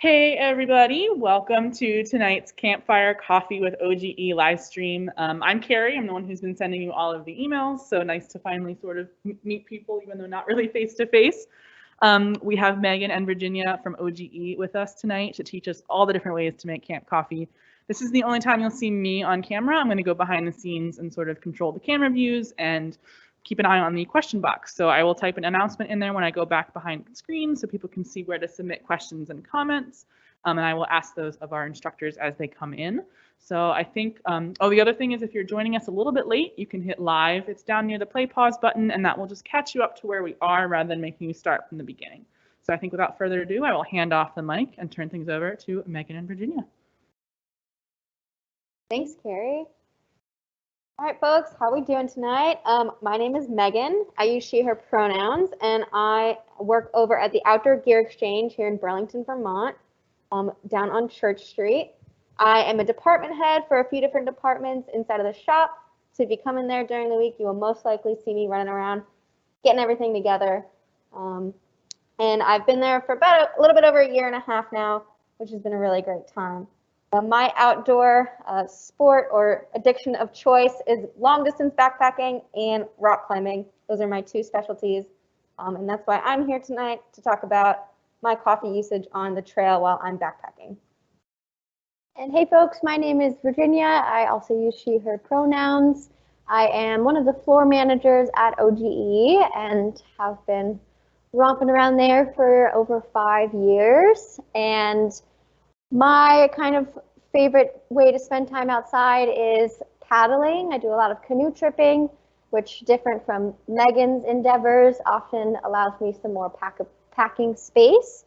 Hey everybody, welcome to tonight's Campfire Coffee with OGE live stream. I'm Carrie, I'm the one who's been sending you all of the emails, so nice to finally sort of meet people even though not really face to face. We have Megan and Virginia from OGE with us tonight to teach us all the different ways to make camp coffee. This is the only time you'll see me on camera. I'm going to go behind the scenes and sort of control the camera views and keep an eye on the question box. So I will type an announcement in there when I go back behind the screen so people can see where to submit questions and comments. And I will ask those of our instructors as they come in. So I think, the other thing is if you're joining us a little bit late, you can hit live. It's down near the play pause button, and that will just catch you up to where we are rather than making you start from the beginning. So I think without further ado, I will hand off the mic and turn things over to Megan and Virginia. Thanks, Carrie. All right, folks, how are we doing tonight? My name is Megan. I use she, her pronouns, and I work over at the Outdoor Gear Exchange here in Burlington, Vermont, down on Church Street. I am a department head for a few different departments inside of the shop. So if you come in there during the week, you will most likely see me running around, getting everything together. And I've been there for about a little bit over a year and a half now, which has been a really great time. My outdoor sport or addiction of choice is long distance backpacking and rock climbing. Those are my two specialties. And that's why I'm here tonight to talk about my coffee usage on the trail while I'm backpacking. And hey folks, my name is Virginia. I also use she, her pronouns. I am one of the floor managers at OGE and have been romping around there for over 5 years. And my kind of favorite way to spend time outside is paddling. I do a lot of canoe tripping, which, different from Megan's endeavors, often allows me some more packing space.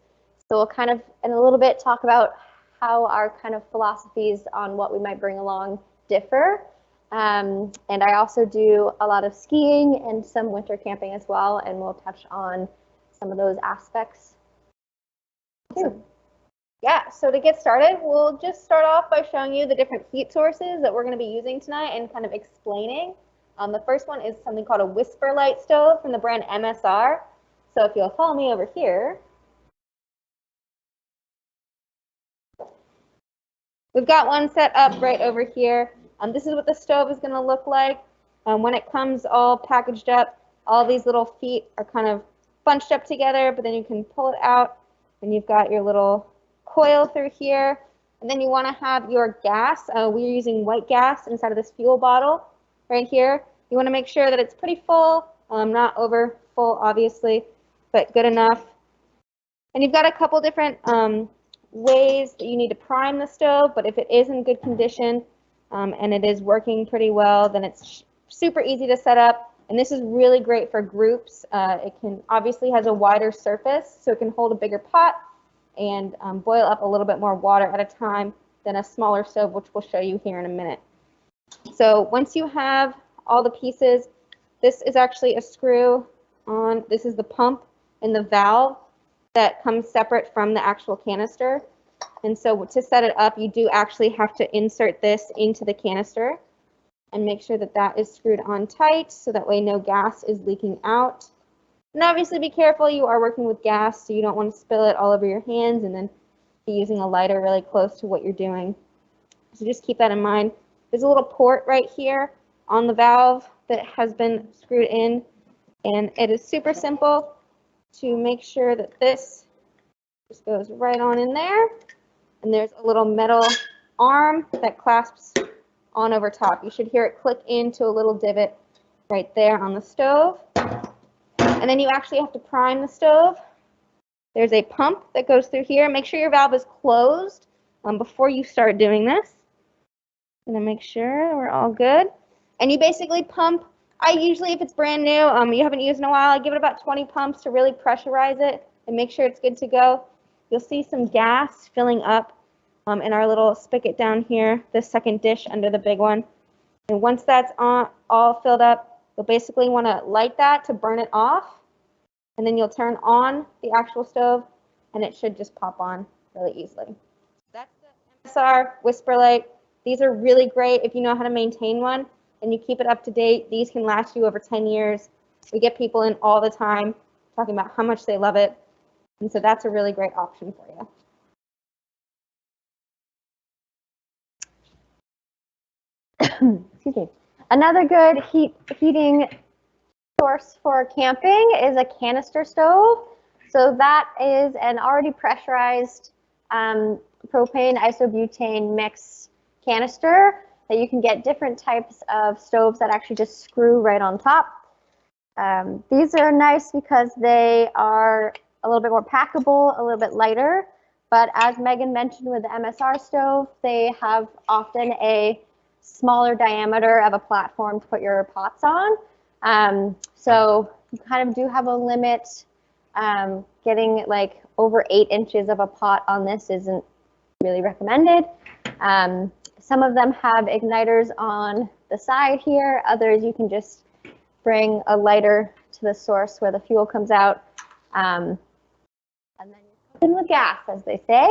So we'll kind of, in a little bit, talk about how our kind of philosophies on what we might bring along differ. And I also do a lot of skiing and some winter camping as well, and we'll touch on some of those aspects too. Yeah, so to get started, we'll just start off by showing you the different heat sources that we're going to be using tonight and kind of explaining. The first one is something called a Whisper Light stove from the brand Msr. So if you'll follow me over here, we've got one set up right over here. This is what the stove is going to look like. When it comes all packaged up, all these little feet are kind of bunched up together, but then you can pull it out and you've got your little coil through here, and then you want to have your gas. We're using white gas inside of this fuel bottle right here. You want to make sure that it's pretty full, not over full obviously, but good enough. And you've got a couple different ways that you need to prime the stove, but if it is in good condition and it is working pretty well, then it's super easy to set up. And this is really great for groups. It can obviously has a wider surface, so it can hold a bigger pot and boil up a little bit more water at a time than a smaller stove, which we'll show you here in a minute. So once you have all the pieces, this is actually a screw on, this is the pump and the valve that comes separate from the actual canister. And so to set it up, you do actually have to insert this into the canister and make sure that that is screwed on tight so that way no gas is leaking out. And obviously be careful, you are working with gas, so you don't want to spill it all over your hands and then be using a lighter really close to what you're doing. So just keep that in mind. There's a little port right here on the valve that has been screwed in, and it is super simple to make sure that this just goes right on in there. And there's a little metal arm that clasps on over top. You should hear it click into a little divot right there on the stove. And then you actually have to prime the stove. There's a pump that goes through here. Make sure your valve is closed before you start doing this. I'm gonna make sure we're all good. And you basically pump, I usually, if it's brand new, you haven't used in a while, I give it about 20 pumps to really pressurize it and make sure it's good to go. You'll see some gas filling up in our little spigot down here, the second dish under the big one. And once that's all filled up, you'll basically want to light that to burn it off, and then you'll turn on the actual stove, and it should just pop on really easily. That's the Msr Whisper Light. These are really great if you know how to maintain one and you keep it up to date. These can last you over 10 years. We get people in all the time talking about how much they love it, and so that's a really great option for you. excuse me. Another good heating source for camping is a canister stove. So that is an already pressurized propane isobutane mix canister that you can get different types of stoves that actually just screw right on top. These are nice because they are a little bit more packable, a little bit lighter, but as Megan mentioned with the MSR stove, they have often a smaller diameter of a platform to put your pots on. So you kind of do have a limit. Getting like over 8 inches of a pot on this isn't really recommended. Some of them have igniters on the side here. Others you can just bring a lighter to the source where the fuel comes out. And then you cook in with gas, as they say.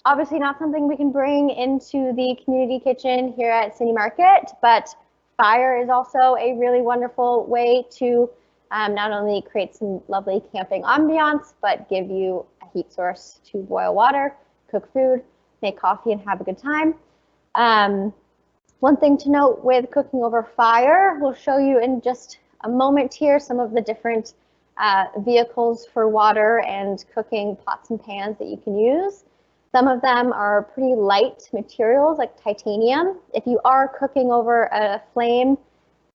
Obviously not something we can bring into the community kitchen here at City Market, but fire is also a really wonderful way to not only create some lovely camping ambiance, but give you a heat source to boil water, cook food, make coffee, and have a good time. One thing to note with cooking over fire, we'll show you in just a moment here some of the different vehicles for water and cooking pots and pans that you can use. Some of them are pretty light materials like titanium. If you are cooking over a flame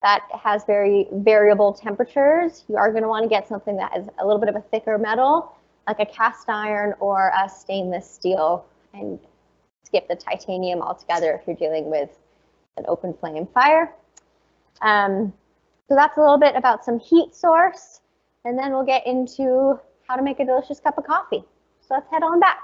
that has very variable temperatures, you are going to want to get something that is a little bit of a thicker metal, like a cast iron or a stainless steel, and skip the titanium altogether if you're dealing with an open flame fire. So that's a little bit about some heat source, and then we'll get into how to make a delicious cup of coffee. So let's head on back.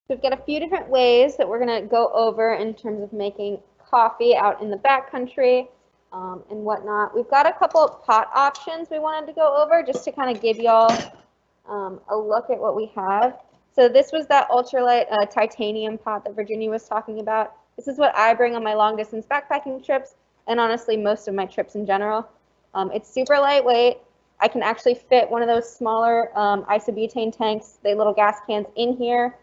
We've got a few different ways that we're going to go over in terms of making coffee out in the backcountry and whatnot. We've got a couple of pot options we wanted to go over just to kind of give y'all a look at what we have. So this was that ultralight titanium pot that Virginia was talking about. This is what I bring on my long distance backpacking trips, and honestly most of my trips in general. It's super lightweight. I can actually fit one of those smaller isobutane tanks, the little gas cans, in here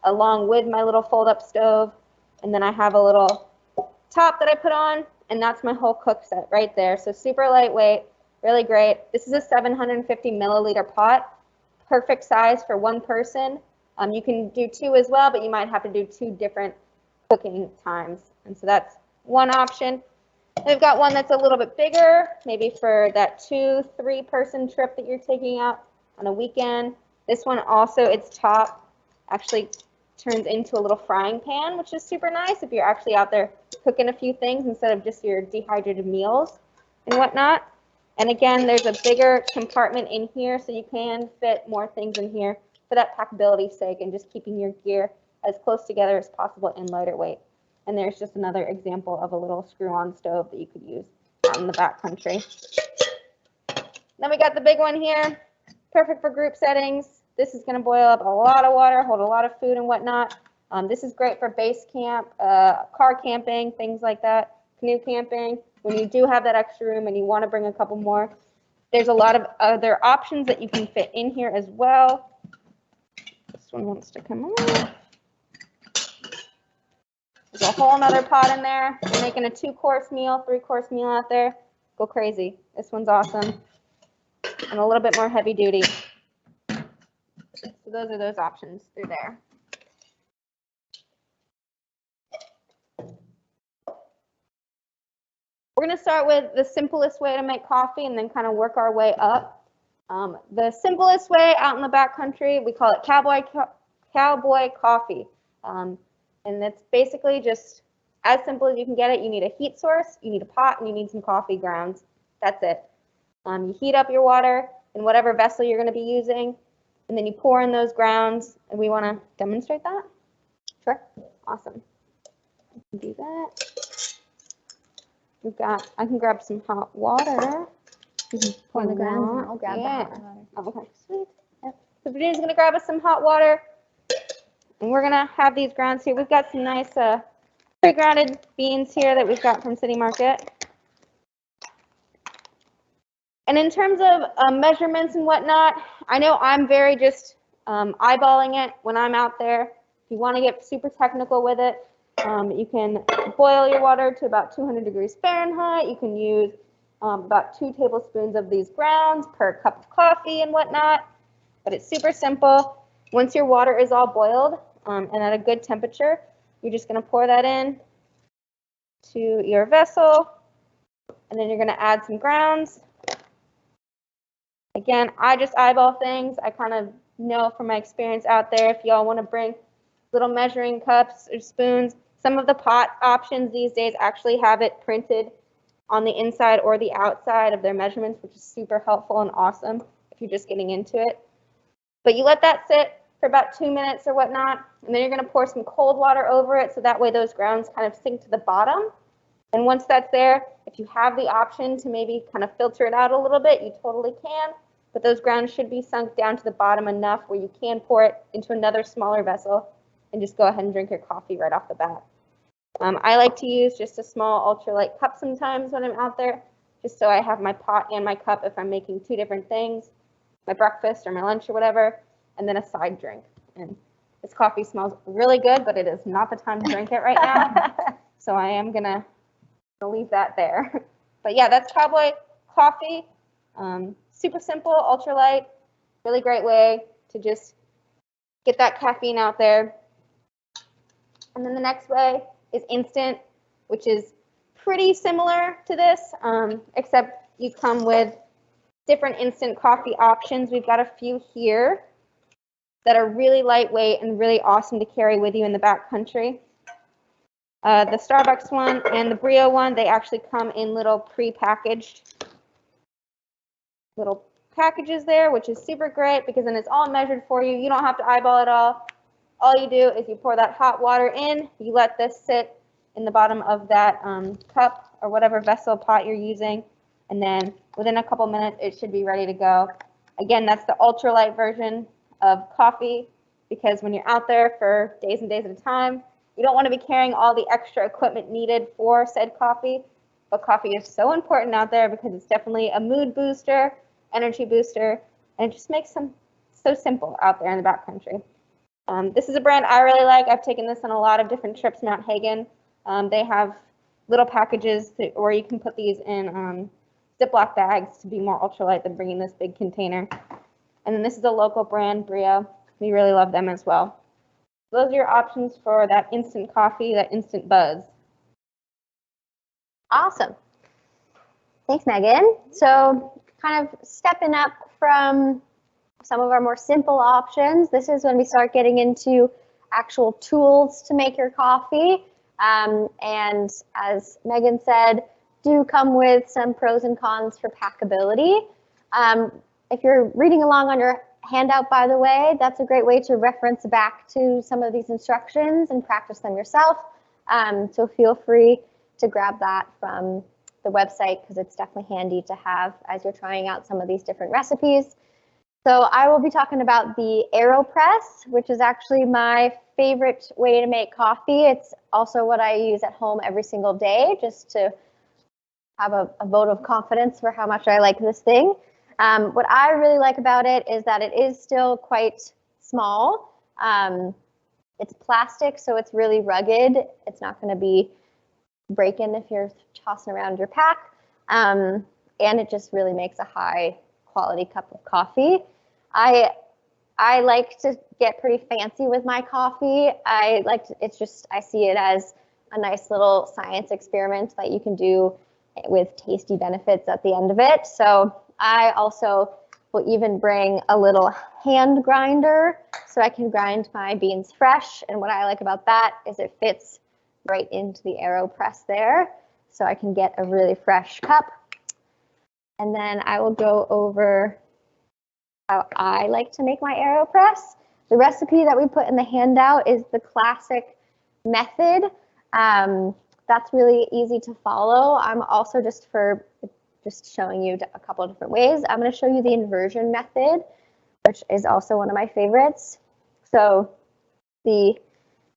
along with my little fold-up stove, and then I have a little top that I put on, and that's my whole cook set right there. So super lightweight, really great. This is a 750 milliliter pot, perfect size for one person. You can do 2 as well, but you might have to do 2 different cooking times, and so that's one option. We've got one that's a little bit bigger, maybe for that 2-3 person trip that you're taking out on a weekend. This one also, its top actually turns into a little frying pan, which is super nice if you're actually out there cooking a few things instead of just your dehydrated meals and whatnot. And again, there's a bigger compartment in here, so you can fit more things in here for that packability sake and just keeping your gear as close together as possible and lighter weight. And there's just another example of a little screw-on stove that you could use out in the backcountry. Then we got the big one here, perfect for group settings. This is going to boil up a lot of water, hold a lot of food and whatnot. This is great for base camp, car camping, things like that, canoe camping. When you do have that extra room and you want to bring a couple more, there's a lot of other options that you can fit in here as well. This one wants to come on. There's a whole nother pot in there. You're making a 2-course meal, 3-course meal out there. Go crazy. This one's awesome. And a little bit more heavy duty. So those are those options through there. We're going to start with the simplest way to make coffee and then kind of work our way up. The simplest way out in the backcountry, we call it cowboy coffee. And it's basically just as simple as you can get it. You need a heat source, you need a pot, and you need some coffee grounds. That's it. You heat up your water in whatever vessel you're going to be using, and then you pour in those grounds. And we want to demonstrate that? Sure. Awesome. I can do that. I can grab some hot water. Pour the grounds. I'll grab the hot water. Oh, okay, sweet. Yep. So Virginia's going to grab us some hot water. And we're going to have these grounds here. We've got some nice pre-grounded beans here that we've got from City Market. And in terms of measurements and whatnot, I know I'm very just eyeballing it when I'm out there. If you want to get super technical with it, you can boil your water to about 200 degrees Fahrenheit. You can use about 2 tablespoons of these grounds per cup of coffee and whatnot. But it's super simple. Once your water is all boiled and at a good temperature, you're just going to pour that in to your vessel, and then you're going to add some grounds. Again, I just eyeball things. I kind of know from my experience out there, if y'all want to bring little measuring cups or spoons, some of the pot options these days actually have it printed on the inside or the outside of their measurements, which is super helpful and awesome if you're just getting into it. But you let that sit for about 2 minutes or whatnot, and then you're going to pour some cold water over it so that way those grounds kind of sink to the bottom. And once that's there, if you have the option to maybe kind of filter it out a little bit, you totally can. But those grounds should be sunk down to the bottom enough where you can pour it into another smaller vessel and just go ahead and drink your coffee right off the bat. I like to use just a small ultralight cup sometimes when I'm out there, just so I have my pot and my cup if I'm making 2 different things, my breakfast or my lunch or whatever, and then a side drink. And this coffee smells really good, but it is not the time to drink it right now. So I am gonna leave that there. But yeah, that's Cowboy coffee. Super simple, ultralight, really great way to just get that caffeine out there. And then the next way is instant, which is pretty similar to this, except you come with different instant coffee options. We've got a few here that are really lightweight and really awesome to carry with you in the backcountry. The Starbucks one and the Brio one, they actually come in little pre-packaged little packages there, which is super great because then it's all measured for you. You don't have to eyeball it all. All you do is you pour that hot water in, you let this sit in the bottom of that cup or whatever vessel pot you're using, and then within a couple minutes it should be ready to go. Again, that's the ultralight version of coffee because when you're out there for days and days at a time, you don't want to be carrying all the extra equipment needed for said coffee. But coffee is so important out there because it's definitely a mood booster, energy booster, and it just makes them so simple out there in the backcountry. This is a brand I really like. I've taken this on a lot of different trips, Mount Hagen. They have little packages where you can put these in Ziploc bags to be more ultralight than bringing this big container. And then this is a local brand, Brio. We really love them as well. Those are your options for that instant coffee, that instant buzz. Awesome. Thanks, Megan. So kind of stepping up from some of our more simple options, this is when we start getting into actual tools to make your coffee. And as Megan said, do come with some pros and cons for packability. If you're reading along on your handout, by the way, that's a great way to reference back to some of these instructions and practice them yourself. So feel free to grab that from the website because it's definitely handy to have as you're trying out some of these different recipes. So I will be talking about the Aeropress, which is actually my favorite way to make coffee. It's also what I use at home every single day just to have a vote of confidence for how much I like this thing. What I really like about it is that it is still quite small. It's plastic, so it's really rugged. It's not going to be breaking if you're tossing around your pack. And it just really makes a high quality cup of coffee. I like to get pretty fancy with my coffee. I see it as a nice little science experiment that you can do with tasty benefits at the end of it. So I also will even bring a little hand grinder so I can grind my beans fresh. And what I like about that is it fits right into the Aeropress there. So I can get a really fresh cup. And then I will go over how I like to make my Aeropress. The recipe that we put in the handout is the classic method. That's really easy to follow. I'm also just showing you a couple of different ways. I'm going to show you the inversion method, which is also one of my favorites. So the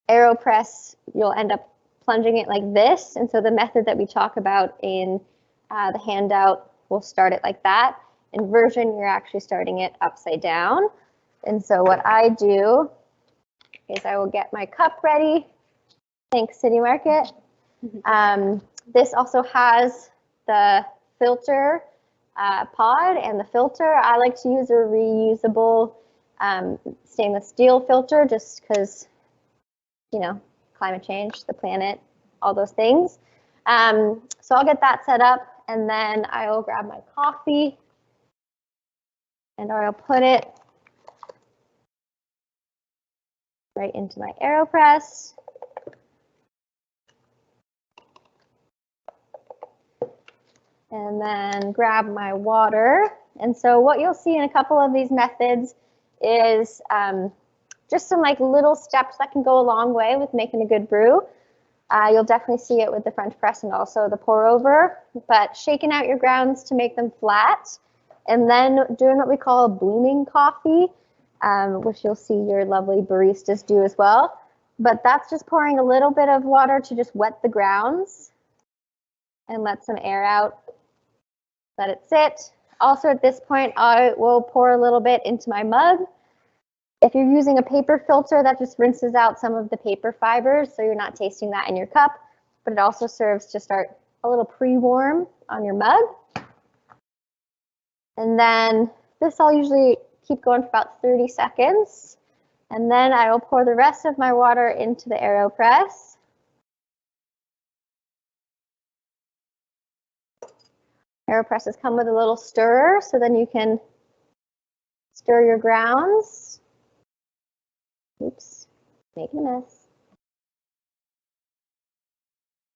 Aeropress, you'll end up plunging it like this. And so the method that we talk about in the handout, we'll start it like that. Inversion, you're actually starting it upside down. And so what I do is I will get my cup ready. Thanks, City Market. This also has the filter pod and the filter. I like to use a reusable stainless steel filter just because, you know, climate change, the planet, all those things. So I'll get that set up, and then I'll grab my coffee and I'll put it right into my Aeropress. And then grab my water. And so what you'll see in a couple of these methods is just some like little steps that can go a long way with making a good brew. You'll definitely see it with the French press and also the pour over, but shaking out your grounds to make them flat, and then doing what we call a blooming coffee, which you'll see your lovely baristas do as well. But that's just pouring a little bit of water to just wet the grounds and let some air out. Let it sit. Also at this point, I will pour a little bit into my mug. If you're using a paper filter, that just rinses out some of the paper fibers, so you're not tasting that in your cup, but it also serves to start a little pre-warm on your mug. And then this I'll usually keep going for about 30 seconds. And then I will pour the rest of my water into the Aeropress. Aeropresses come with a little stirrer, so then you can stir your grounds. Oops, making a mess.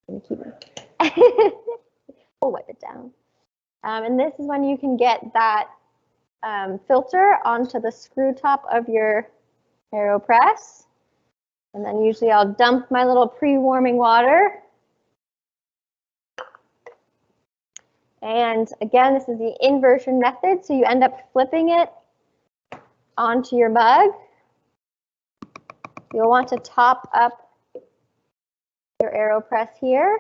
Gonna keep it. We'll wipe it down. And this is when you can get that filter onto the screw top of your Aeropress. And then usually I'll dump my little pre-warming water. And again, this is the inversion method, so you end up flipping it onto your mug. You'll want to top up your Aeropress here.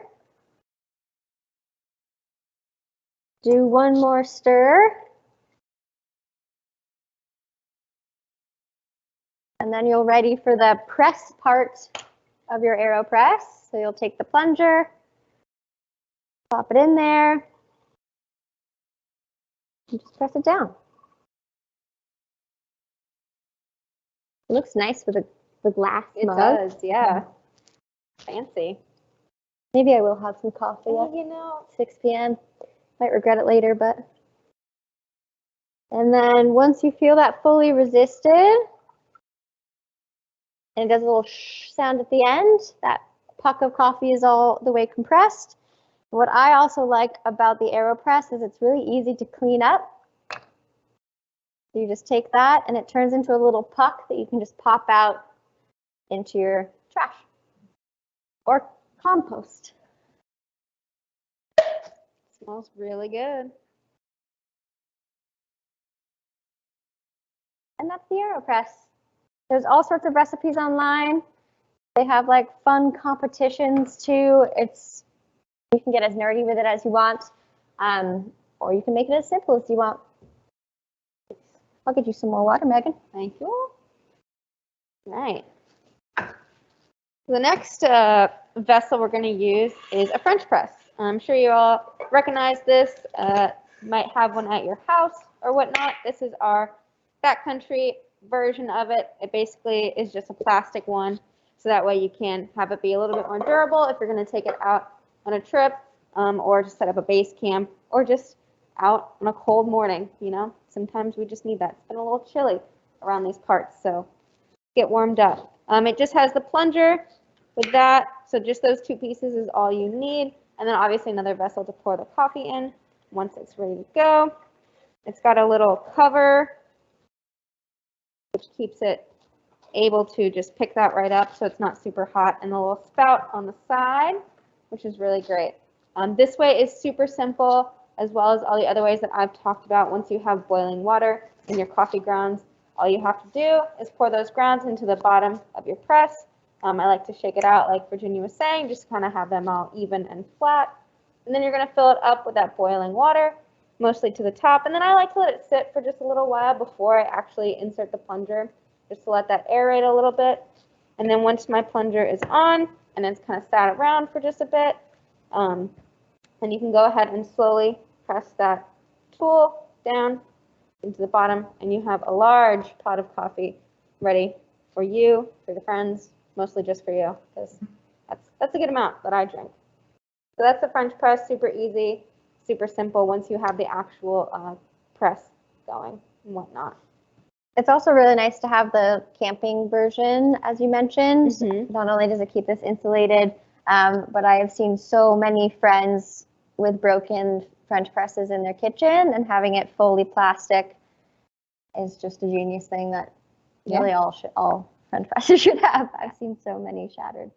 Do one more stir. And then you're ready for the press part of your Aeropress. So you'll take the plunger, pop it in there, and just press it down. It looks nice with the glass mug. It does, yeah. Fancy. Maybe I will have some coffee at You know, 6 p.m. Might regret it later, but. And then once you feel that fully resisted, and it does a little shh sound at the end, that puck of coffee is all the way compressed. What I also like about the Aeropress is it's really easy to clean up. You just take that and it turns into a little puck that you can just pop out into your trash or compost. smells really good. And that's the Aeropress. There's all sorts of recipes online. They have like fun competitions too. You can get as nerdy with it as you want, or you can make it as simple as you want. I'll get you some more water, Megan. Thank you. All right. The next vessel we're going to use is a French press. I'm sure you all recognize this. Might have one at your house or whatnot. This is our backcountry version of it. It basically is just a plastic one, so that way you can have it be a little bit more durable if you're going to take it out on a trip, or just set up a base camp, or just out on a cold morning. You know, sometimes we just need that. It's been a little chilly around these parts, so get warmed up. It just has the plunger with that, so just those two pieces is all you need, and then obviously another vessel to pour the coffee in once it's ready to go. It's got a little cover which keeps it able to just pick that right up so it's not super hot, and a little spout on the side, which is really great. This way is super simple, as well as all the other ways that I've talked about. Once you have boiling water in your coffee grounds, all you have to do is pour those grounds into the bottom of your press. I like to shake it out like Virginia was saying, just kind of have them all even and flat. And then you're going to fill it up with that boiling water, mostly to the top. And then I like to let it sit for just a little while before I actually insert the plunger, just to let that aerate a little bit. And then once my plunger is on and it's kind of sat around for just a bit, then you can go ahead and slowly press that tool down into the bottom, and you have a large pot of coffee ready for you, for your friends, mostly just for you, because that's a good amount that I drink. So that's the French press, super easy, super simple once you have the actual press going and whatnot. It's also really nice to have the camping version, as you mentioned. Mhm. Not only does it keep this insulated, but I have seen so many friends with broken French presses in their kitchen, and having it fully plastic is just a genius thing that really all French presses should have. I've seen so many shattered.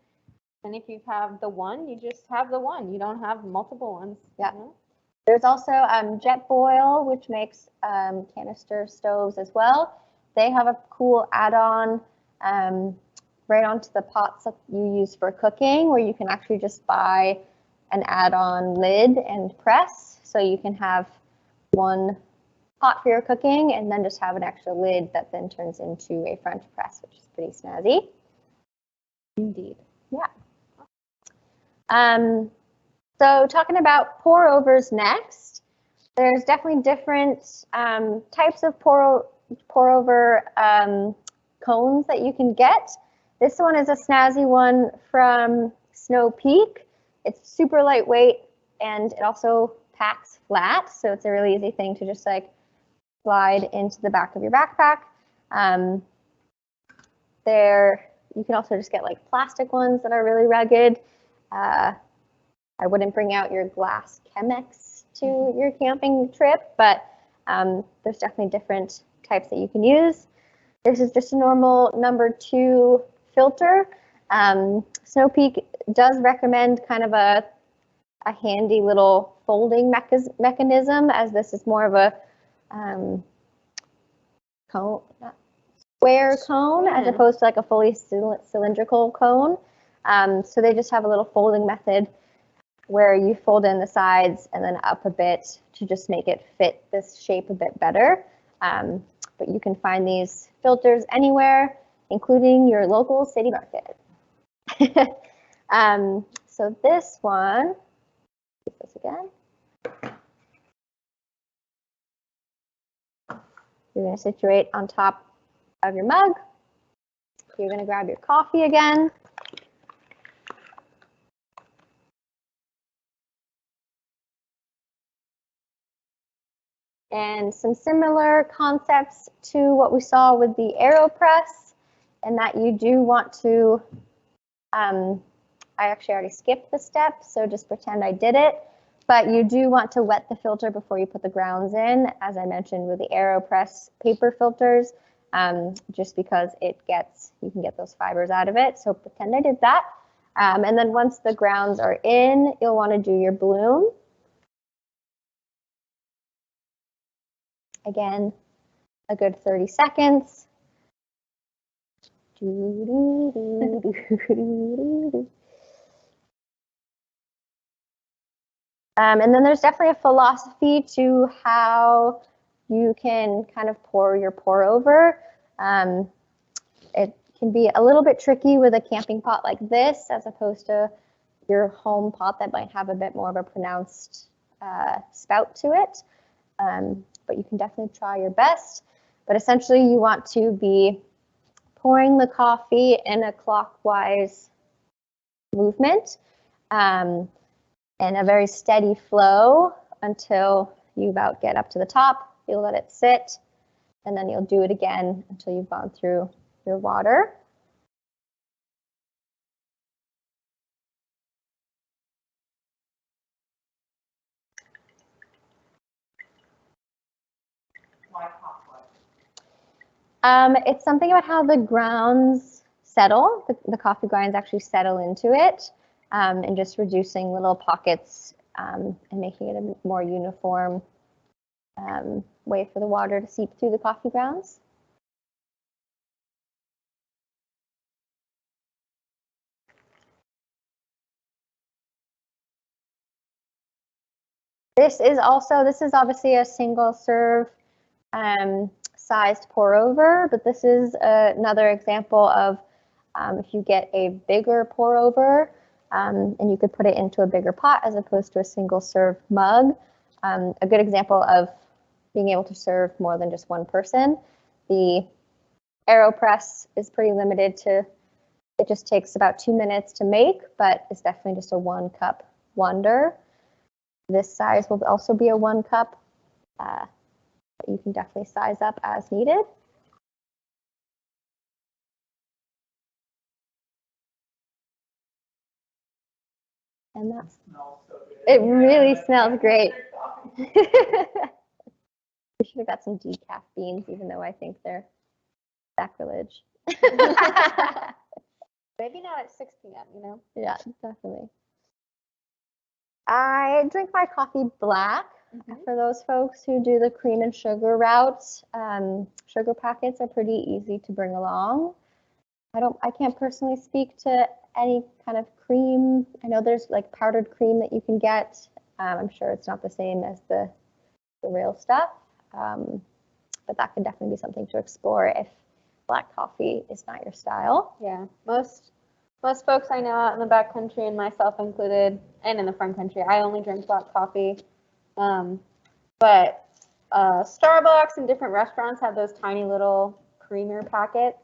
And if you have the one, you just have the one. You don't have multiple ones. Yeah. You know? There's also Jetboil, which makes canister stoves as well. They have a cool add-on right onto the pots that you use for cooking, where you can actually just buy an add-on lid and press. So you can have one pot for your cooking and then just have an extra lid that then turns into a French press, which is pretty snazzy. Indeed. Yeah. So talking about pour overs next, there's definitely different types of pour over cones that you can get. This one is a snazzy one from Snow Peak. It's super lightweight and it also packs flat, so it's a really easy thing to just like slide into the back of your backpack. You can also just get like plastic ones that are really rugged. I wouldn't bring out your glass Chemex to your camping trip, but there's definitely different types that you can use. This is just a normal #2 filter. Snow Peak does recommend kind of a handy little folding mechanism, as this is more of a square cone as opposed to like a fully cylindrical cone. So they just have a little folding method where you fold in the sides and then up a bit to just make it fit this shape a bit better. But you can find these filters anywhere, including your local city market. So this one, do this again. You're going to situate on top of your mug. You're going to grab your coffee again. And some similar concepts to what we saw with the Aeropress, and that you do want to, I actually already skipped the step, so just pretend I did it. But you do want to wet the filter before you put the grounds in, as I mentioned with the Aeropress paper filters, just because you can get those fibers out of it. So pretend I did that. And then once the grounds are in, you'll want to do your bloom. Again, a good 30 seconds. And then there's definitely a philosophy to how you can kind of pour your pour over. It can be a little bit tricky with a camping pot like this, as opposed to your home pot that might have a bit more of a pronounced spout to it. But you can definitely try your best. But essentially you want to be pouring the coffee in a clockwise movement and a very steady flow until you about get up to the top. You'll let it sit, and then you'll do it again until you've gone through your water. It's something about how the grounds settle. The coffee grinds actually settle into it, and just reducing little pockets and making it a more uniform way for the water to seep through the coffee grounds. This is obviously a single serve sized pour over, but this is another example of If you get a bigger pour over, and you could put it into a bigger pot as opposed to a single serve mug. A good example of being able to serve more than just one person. The Aeropress is pretty limited to, it just takes about 2 minutes to make, but it's definitely just a 1 cup wonder. This size will also be a 1 cup, but you can definitely size up as needed. And that's, it really smells great. We should have got some decaf beans, even though I think they're sacrilege. Maybe not at 6 p.m., you know? Yeah, definitely. I drink my coffee black. For those folks who do the cream and sugar routes, sugar packets are pretty easy to bring along. I can't personally speak to any kind of cream. I know there's like powdered cream that you can get. I'm sure it's not the same as the real stuff, but that could definitely be something to explore if black coffee is not your style. Yeah, most folks I know out in the backcountry, and myself included, and in the front country, I only drink black coffee. But Starbucks and different restaurants have those tiny little creamer packets,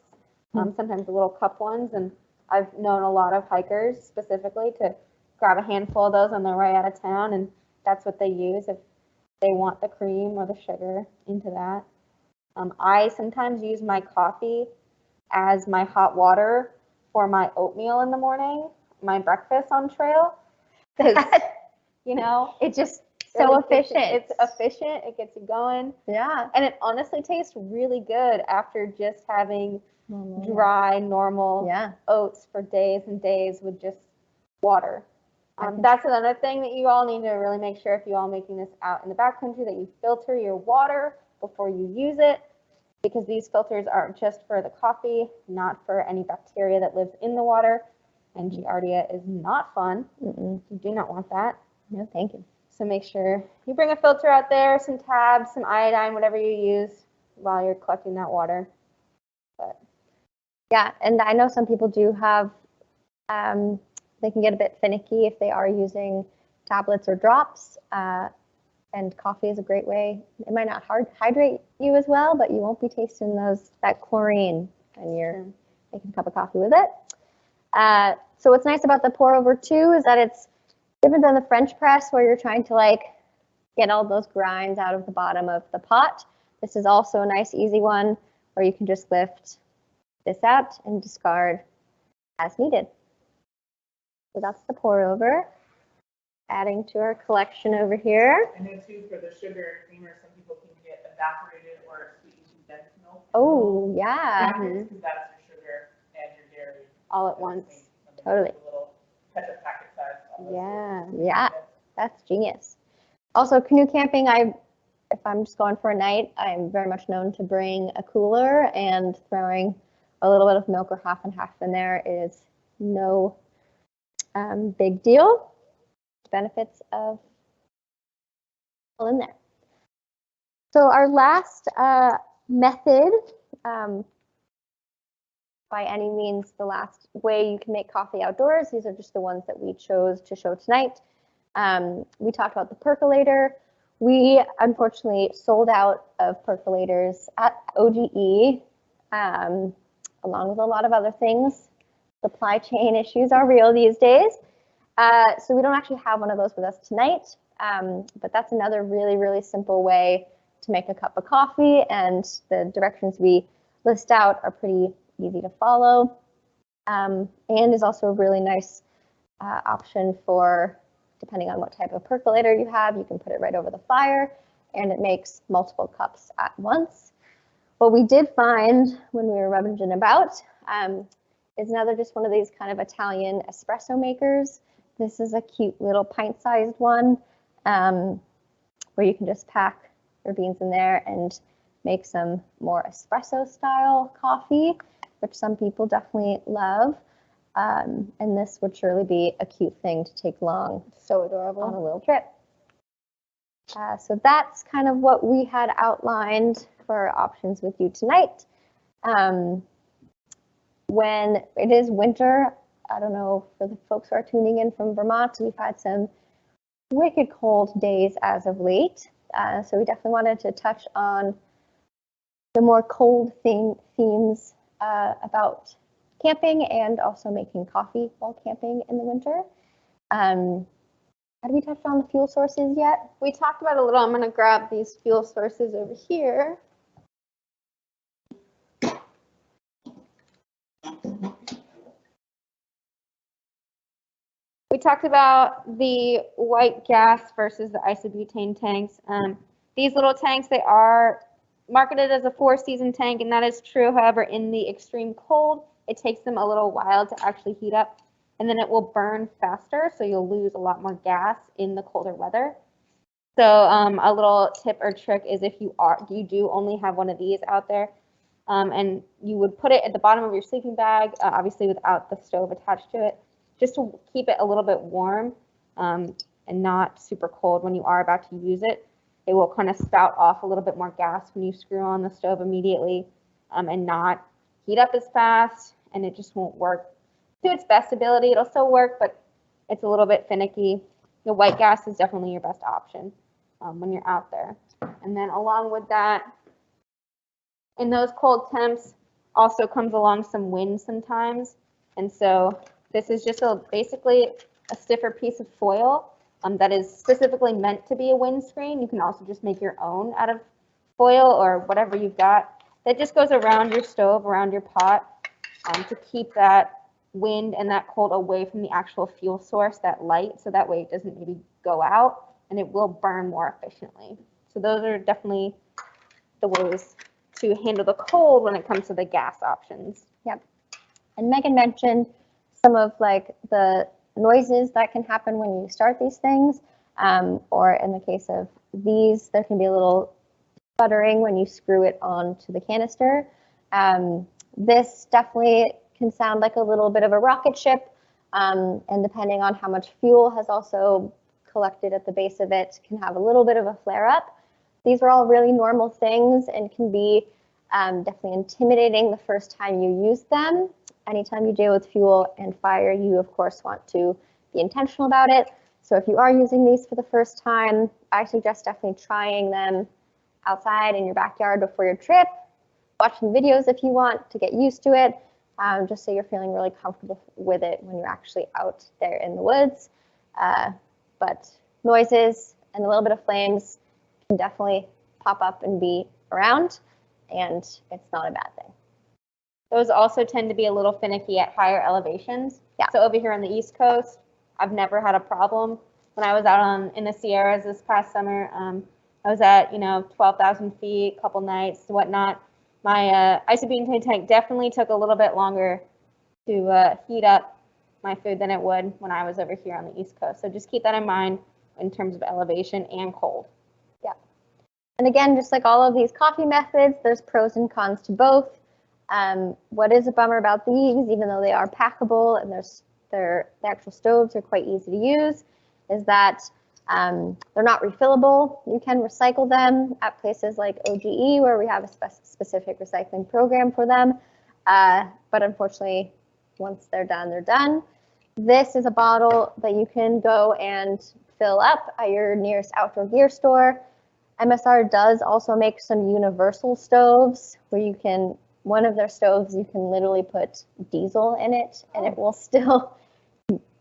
sometimes the little cup ones, and I've known a lot of hikers specifically to grab a handful of those when they're right out of town, and that's what they use if they want the cream or the sugar into that. I sometimes use my coffee as my hot water for my oatmeal in the morning, my breakfast on trail, because, you know, It just so efficient. It's efficient. It gets you going. Yeah. And it honestly tastes really good after just having dry, normal oats for days and days with just water. That's another thing that you all need to really make sure, if you all making this out in the backcountry, that you filter your water before you use it, because these filters are just for the coffee, not for any bacteria that lives in the water. And Giardia is not fun. You do not want that. No, thank you. So make sure you bring a filter out there, some tabs, some iodine, whatever you use while you're collecting that water. But yeah, and I know some people do have, they can get a bit finicky if they are using tablets or drops. And coffee is a great way. It might not hydrate you as well, but you won't be tasting that chlorine when you're making a cup of coffee with it. So what's nice about the pour over too is that it's different than the French press, where you're trying to like get all those grinds out of the bottom of the pot. This is also a nice easy one where you can just lift this out and discard as needed. So that's the pour over. Adding to our collection over here. I know too, for the sugar and creamer, some people can get evaporated or sweetened condensed milk. Oh, yeah. Because that's your sugar and your dairy all at once. Totally. A little ketchup packet size. Yeah, that's genius. Also, canoe camping, if I'm just going for a night, I'm very much known to bring a cooler, and throwing a little bit of milk or half and half in there is no big deal. Benefits of in there. So our last method, by any means the last way you can make coffee outdoors, these are just the ones that we chose to show tonight. We talked about the percolator. We unfortunately sold out of percolators at OGE, along with a lot of other things. Supply chain issues are real these days. So we don't actually have one of those with us tonight, but that's another really, really simple way to make a cup of coffee, and the directions we list out are pretty easy to follow, and is also a really nice option for, depending on what type of percolator you have, you can put it right over the fire, and it makes multiple cups at once. What we did find when we were rummaging about is another just one of these kind of Italian espresso makers. This is a cute little pint-sized one where you can just pack your beans in there and make some more espresso-style coffee, which some people definitely love. And this would surely be a cute thing to take along. So adorable. On a little trip. So that's kind of what we had outlined for options with you tonight. when it is winter, I don't know, for the folks who are tuning in from Vermont, we've had some wicked cold days as of late. So we definitely wanted to touch on the more cold themes about camping and also making coffee while camping in the winter. Have we touched on the fuel sources yet? We talked about it a little. I'm going to grab these fuel sources over here. We talked about the white gas versus the isobutane tanks. These little tanks, they are marketed as a 4-season tank, and that is true. However, in the extreme cold, it takes them a little while to actually heat up, and then it will burn faster, so you'll lose a lot more gas in the colder weather. So a little tip or trick is if you do only have one of these out there, and you would put it at the bottom of your sleeping bag, obviously without the stove attached to it, just to keep it a little bit warm and not super cold when you are about to use it. It will kind of spout off a little bit more gas when you screw on the stove immediately and not heat up as fast, and it just won't work to its best ability. It'll still work, but it's a little bit finicky. The white gas is definitely your best option when you're out there. And then along with that, in those cold temps also comes along some wind sometimes. And so this is just basically a stiffer piece of foil that is specifically meant to be a windscreen. You can also just make your own out of foil or whatever you've got. That just goes around your stove, around your pot to keep that wind and that cold away from the actual fuel source, that light, so that way it doesn't maybe go out and it will burn more efficiently. So those are definitely the ways to handle the cold when it comes to the gas options. Yep. And Megan mentioned some of like the noises that can happen when you start these things, or in the case of these, there can be a little sputtering when you screw it onto the canister. This definitely can sound like a little bit of a rocket ship, and depending on how much fuel has also collected at the base of it, can have a little bit of a flare up. These are all really normal things and can be definitely intimidating the first time you use them. Anytime you deal with fuel and fire, you of course want to be intentional about it. So if you are using these for the first time, I suggest definitely trying them outside in your backyard before your trip, watching videos if you want to get used to it, just so you're feeling really comfortable with it when you're actually out there in the woods. But noises and a little bit of flames can definitely pop up and be around, and it's not a bad thing. Those also tend to be a little finicky at higher elevations. Yeah. So over here on the East Coast, I've never had a problem. When I was out in the Sierras this past summer, I was at 12,000 feet, a couple nights, whatnot. My isobutane tank definitely took a little bit longer to heat up my food than it would when I was over here on the East Coast. So just keep that in mind in terms of elevation and cold. Yeah. And again, just like all of these coffee methods, there's pros and cons to both. What is a bummer about these, even though they are packable and the actual stoves are quite easy to use, is that they're not refillable. You can recycle them at places like OGE, where we have a specific recycling program for them. But unfortunately, once they're done, they're done. This is a bottle that you can go and fill up at your nearest outdoor gear store. MSR does also make some universal stoves where you can, one of their stoves, you can literally put diesel in it and it will still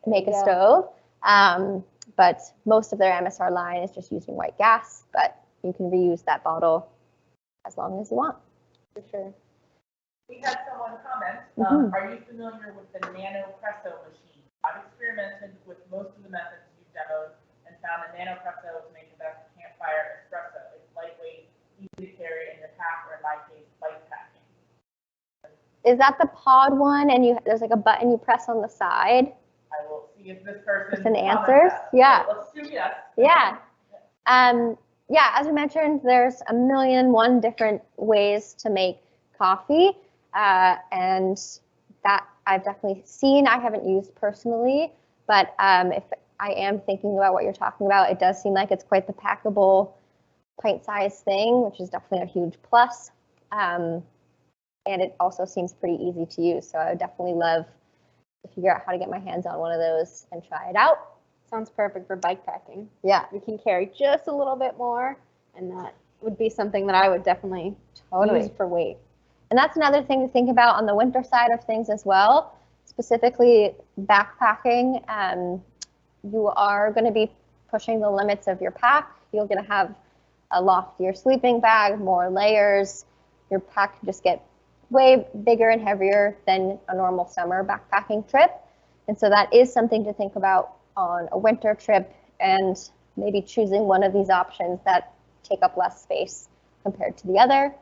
make a stove. But most of their MSR line is just using white gas, but you can reuse that bottle as long as you want. For sure. We had someone comment, are you familiar with the Nanopresso machine? I've experimented with most of the methods you've demoed and found the Nanopresso to make the best campfire espresso. It's lightweight, easy to carry in your pack, or in my case, light packing. Is that the pod one and there's like a button you press on the side? I will see if this person answers. Yeah. So let's do yes. Yeah. Yeah, as we mentioned, there's a million and one different ways to make coffee. And that I've definitely seen. I haven't used personally, but if I am thinking about what you're talking about, it does seem like it's quite the packable pint-sized thing, which is definitely a huge plus. and it also seems pretty easy to use. So I would definitely love to figure out how to get my hands on one of those and try it out. Sounds perfect for bike packing. Yeah, We can carry just a little bit more, and that would be something that I would definitely use for weight. And that's another thing to think about on the winter side of things as well, specifically backpacking. You are going to be pushing the limits of your pack. You're going to have a loftier sleeping bag, more layers. Your pack can just get way bigger and heavier than a normal summer backpacking trip. And so that is something to think about on a winter trip, and maybe choosing one of these options that take up less space compared to the other.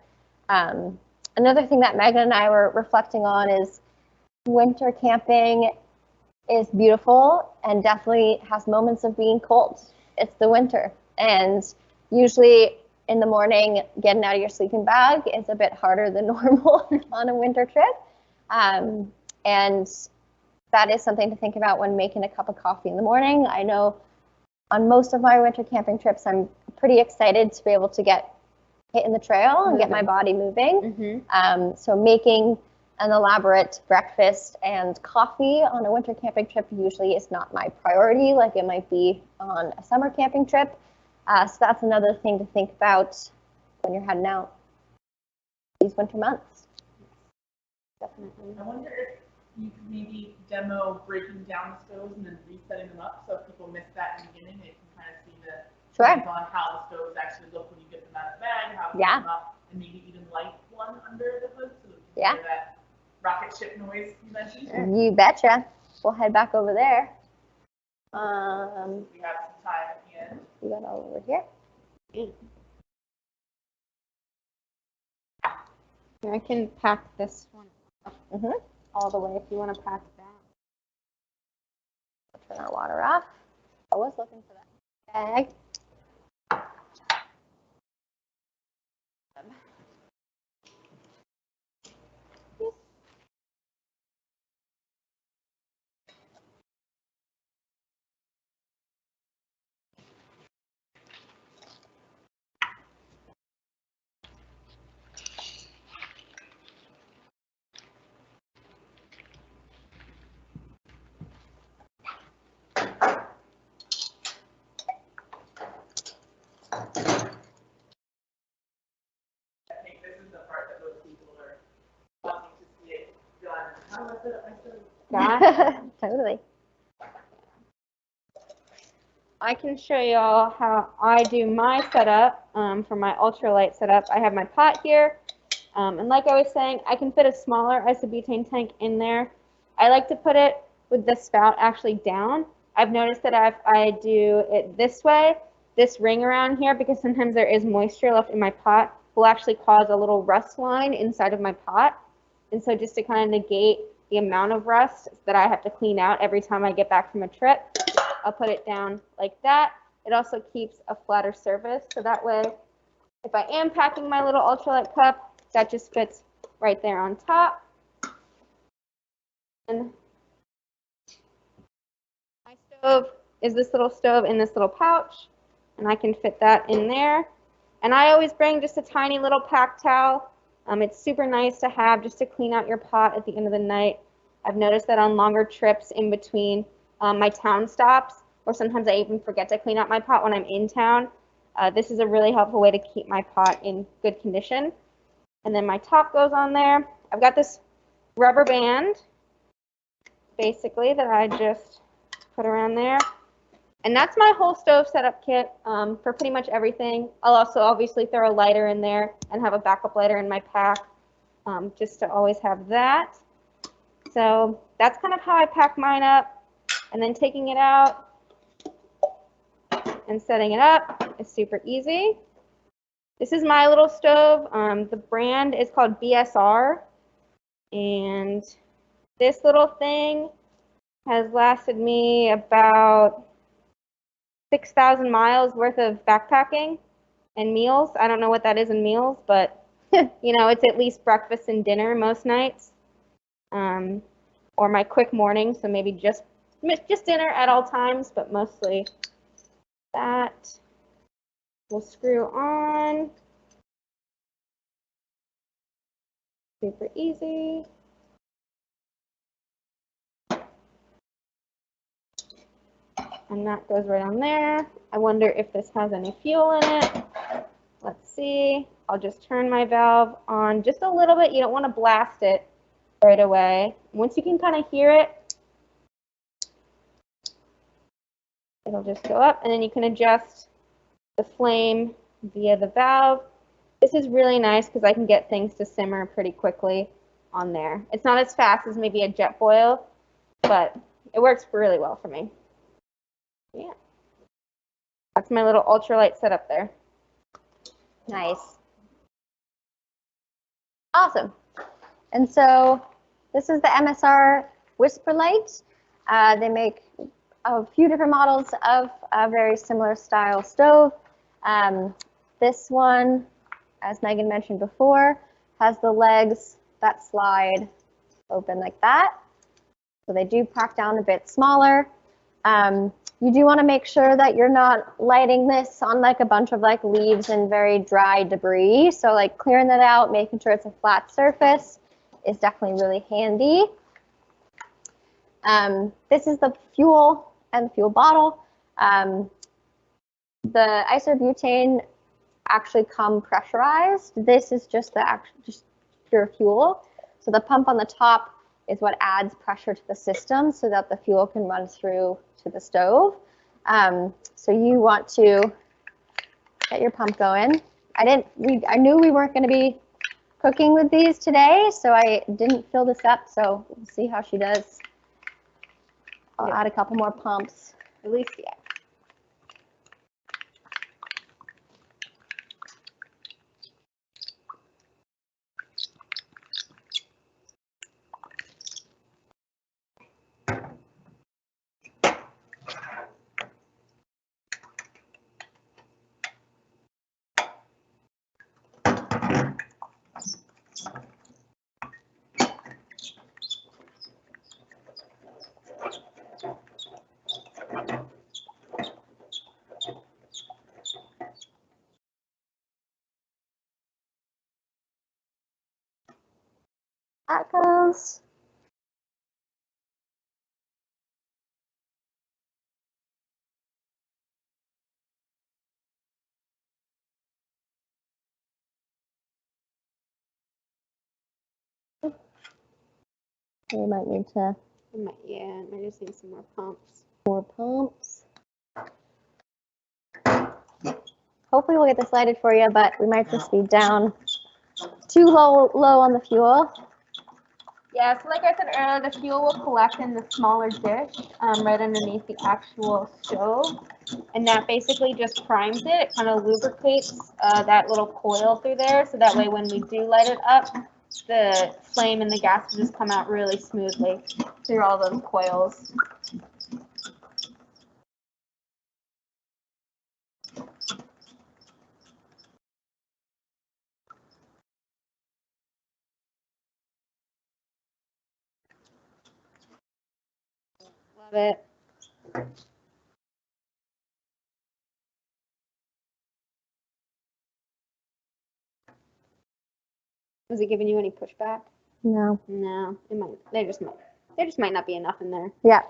Another thing that Megan and I were reflecting on is winter camping is beautiful and definitely has moments of being cold. It's the winter, and usually in the morning, getting out of your sleeping bag is a bit harder than normal on a winter trip. And that is something to think about when making a cup of coffee in the morning. I know on most of my winter camping trips, I'm pretty excited to be able to get hit in the trail and get my body moving. So making an elaborate breakfast and coffee on a winter camping trip usually is not my priority like it might be on a summer camping trip. So that's another thing to think about when you're heading out these winter months. Definitely. I wonder if you could maybe demo breaking down the stoves and then resetting them up, so if people miss that in the beginning, they can kind of see the on how the stoves actually look when you get them out of the bag, how to put them up, and maybe even light one under the hood so we can hear that rocket ship noise you mentioned. You betcha. We'll head back over there. We have some time at the end. We got all over here. I can pack this one all the way if you want to pack that. Turn our water off. I was looking for that bag. Totally. I can show y'all how I do my setup for my ultralight setup. I have my pot here, and like I was saying, I can fit a smaller isobutane tank in there. I like to put it with the spout actually down. I've noticed that if I do it this way, this ring around here, because sometimes there is moisture left in my pot, will actually cause a little rust line inside of my pot. And so just to kind of negate the amount of rust that I have to clean out every time I get back from a trip, I'll put it down like that. It also keeps a flatter surface, so that way if I am packing my little ultralight cup, that just fits right there on top. And my stove is this little stove in this little pouch, and I can fit that in there. And I always bring just a tiny little pack towel. It's super nice to have just to clean out your pot at the end of the night. I've noticed that on longer trips in between my town stops, or sometimes I even forget to clean out my pot when I'm in town. This is a really helpful way to keep my pot in good condition. And then my top goes on there. I've got this rubber band, basically, that I just put around there. And that's my whole stove setup kit for pretty much everything. I'll also obviously throw a lighter in there and have a backup lighter in my pack, just to always have that. So that's kind of how I pack mine up. And then taking it out and setting it up is super easy. This is my little stove. The brand is called BSR. And this little thing has lasted me about 6,000 miles worth of backpacking and meals. I don't know what that is in meals, but you know, it's at least breakfast and dinner most nights, or my quick morning. So maybe just dinner at all times, but mostly that. We'll screw on. super easy. And that goes right on there. I wonder if this has any fuel in it. Let's see. I'll just turn my valve on just a little bit. You don't want to blast it right away. Once you can kind of hear it, it'll just go up, and then you can adjust the flame via the valve. This is really nice because I can get things to simmer pretty quickly on there. It's not as fast as maybe a jet boil, but it works really well for me. Yeah. That's my little ultralight setup there. Nice. Awesome. And so this is the Msr Whisper Light. They make a few different models of a very similar style stove. This one, as Megan mentioned before, has the legs that slide open like that. So they do pack down a bit smaller. You do want to make sure that you're not lighting this on like a bunch of like leaves and very dry debris. So like clearing that out, making sure it's a flat surface is definitely really handy. This is the fuel and the fuel bottle. The isobutane actually come pressurized. This is just just pure fuel. So the pump on the top is what adds pressure to the system so that the fuel can run through to the stove. So you want to get your pump going. I knew we weren't going to be cooking with these today, so I didn't fill this up. So we'll see how she does. I'll add a couple more pumps. At least, yeah. That goes. We might need to Yeah, I just need some more pumps. more pumps. Hopefully we'll get this lighted for you, but we might just be down too low on the fuel. Yeah, so like I said earlier, the fuel will collect in the smaller dish right underneath the actual stove. And that basically just primes it. It kind of lubricates that little coil through there. So that way when we do light it up, the flame and the gas will just come out really smoothly through all those coils. Love it. Was it giving you any pushback? No. No, it might. There just might not be enough in there. Yeah.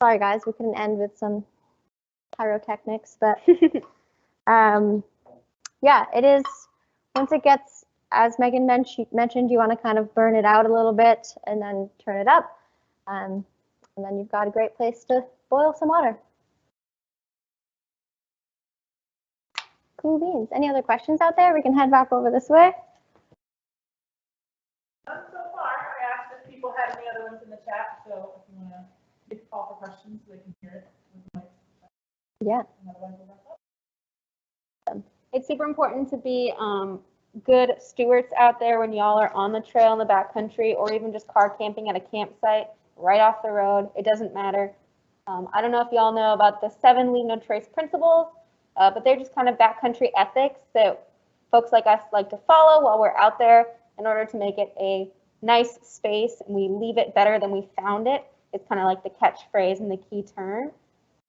Sorry guys, we couldn't end with some pyrotechnics, but yeah, it is. Once it gets, as Megan mentioned, you want to kind of burn it out a little bit and then turn it up, and then you've got a great place to boil some water. Cool beans. Any other questions out there? We can head back over this way. None so far. I asked if people had any other ones in the chat, so if you want to call for questions so they can hear it. Yeah. It's super important to be good stewards out there when y'all are on the trail in the backcountry or even just car camping at a campsite right off the road. It doesn't matter. I don't know if y'all know about the 7 leave no trace principles, but they're just kind of backcountry ethics that folks like us like to follow while we're out there in order to make it a nice space and we leave it better than we found it. It's kind of like the catchphrase and the key term.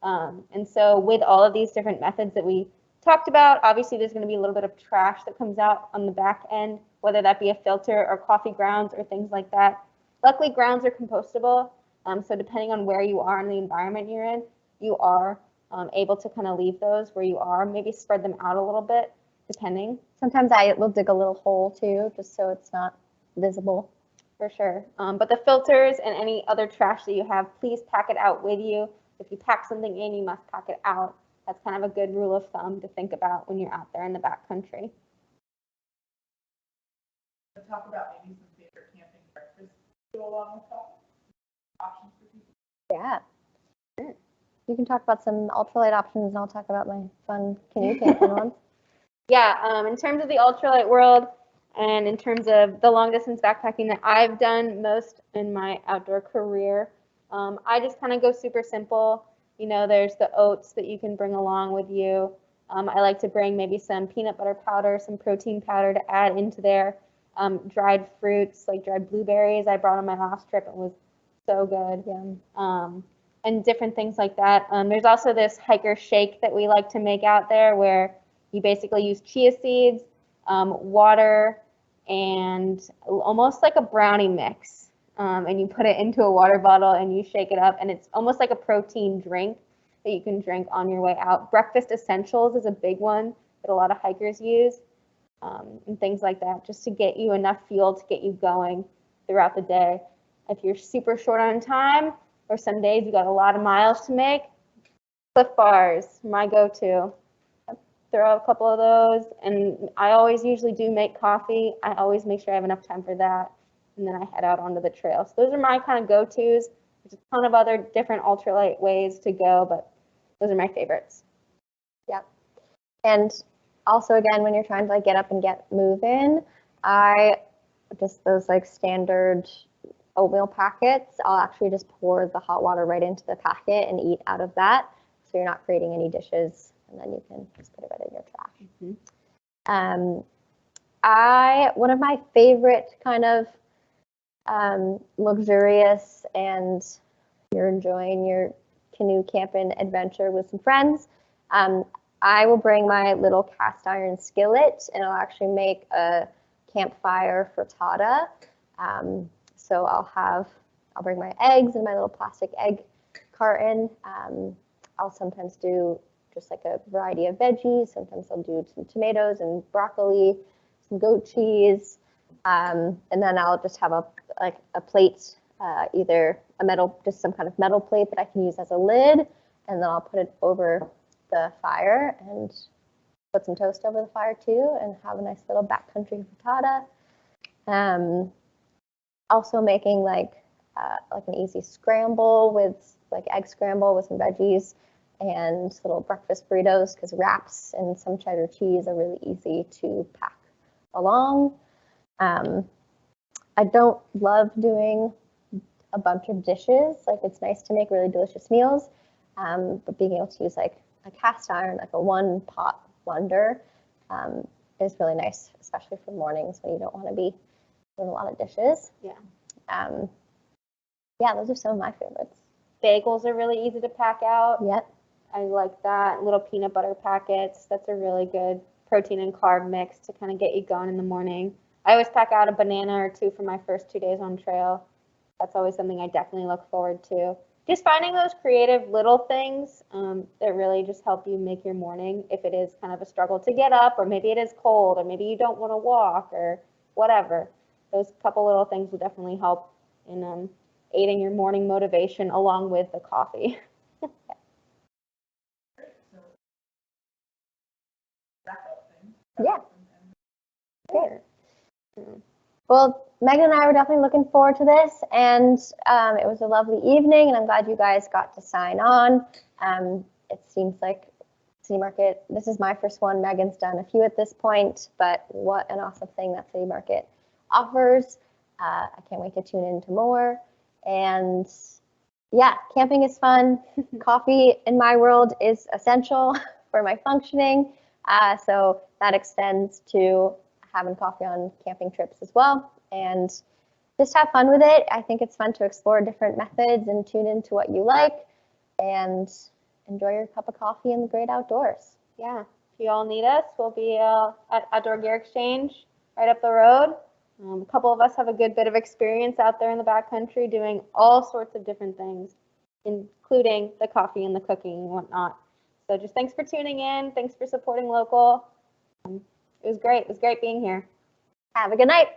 And so with all of these different methods that we talked about, obviously there's going to be a little bit of trash that comes out on the back end, whether that be a filter or coffee grounds or things like that. Luckily, grounds are compostable, so depending on where you are in the environment you're in, you are able to kind of leave those where you are, maybe spread them out a little bit, depending. Sometimes I will dig a little hole too, just so it's not visible. For sure. But the filters and any other trash that you have, please pack it out with you. If you pack something in, you must pack it out. That's kind of a good rule of thumb to think about when you're out there in the backcountry. Let's talk about maybe some favorite camping breakfasts to go along with coffee. Options for people. Yeah. Sure. You can talk about some ultralight options, and I'll talk about my fun canoe camping ones. Yeah, in terms of the ultralight world, and in terms of the long distance backpacking that I've done most in my outdoor career, I just kind of go super simple. You know, there's the oats that you can bring along with you. I like to bring maybe some peanut butter powder, some protein powder to add into there. Dried fruits, like dried blueberries I brought on my last trip. It was so good. Yeah. And different things like that. There's also this hiker shake that we like to make out there where you basically use chia seeds, water, and almost like a brownie mix. And you put it into a water bottle and you shake it up, and it's almost like a protein drink that you can drink on your way out. Breakfast essentials is a big one that a lot of hikers use, and things like that, just to get you enough fuel to get you going throughout the day. If you're super short on time, or some days you got a lot of miles to make, Cliff Bars, my go-to. Throw a couple of those, and I always usually do make coffee. I always make sure I have enough time for that, and then I head out onto the trail. So those are my kind of go-tos. There's a ton of other different ultralight ways to go, but those are my favorites. Yep. And also, again, when you're trying to like get up and get moving, I just those like standard oatmeal packets, I'll actually just pour the hot water right into the packet and eat out of that, so you're not creating any dishes, and then you can just put it right in your trash. One of my favorite kind of luxurious, and you're enjoying your canoe camping adventure with some friends, I will bring my little cast iron skillet, and I'll actually make a campfire frittata. So I'll bring my eggs in my little plastic egg carton. I'll sometimes do just like a variety of veggies. Sometimes I'll do some tomatoes and broccoli, some goat cheese, and then I'll just have a plate, either just some kind of metal plate that I can use as a lid, and then I'll put it over the fire and put some toast over the fire too, and have a nice little backcountry frittata. Also making like an easy scramble with like egg scramble with some veggies, and little breakfast burritos, because wraps and some cheddar cheese are really easy to pack along. I don't love doing a bunch of dishes. Like, it's nice to make really delicious meals, but being able to use like a cast iron, like a one pot blender, is really nice, especially for mornings when you don't want to be doing a lot of dishes. Yeah. Yeah, those are some of my favorites. Bagels are really easy to pack out. Yep. I like that. Little peanut butter packets. That's a really good protein and carb mix to kind of get you going in the morning. I always pack out a banana or two for my first 2 days on trail. That's always something I definitely look forward to. Just finding those creative little things that really just help you make your morning, if it is kind of a struggle to get up, or maybe it is cold, or maybe you don't want to walk, or whatever. Those couple little things will definitely help in aiding your morning motivation along with the coffee. Yeah. Great. Well, Megan and I were definitely looking forward to this, and it was a lovely evening, and I'm glad you guys got to sign on. It seems like City Market, this is my first one. Megan's done a few at this point, but what an awesome thing that City Market offers. I can't wait to tune into more. And yeah, camping is fun. Coffee in my world is essential for my functioning. So that extends to having coffee on camping trips as well. And just have fun with it. I think it's fun to explore different methods and tune into what you like, and enjoy your cup of coffee in the great outdoors. Yeah. If you all need us, we'll be at Outdoor Gear Exchange right up the road. A couple of us have a good bit of experience out there in the backcountry doing all sorts of different things, including the coffee and the cooking and whatnot. So just thanks for tuning in. Thanks for supporting local. It was great. It was great being here. Have a good night.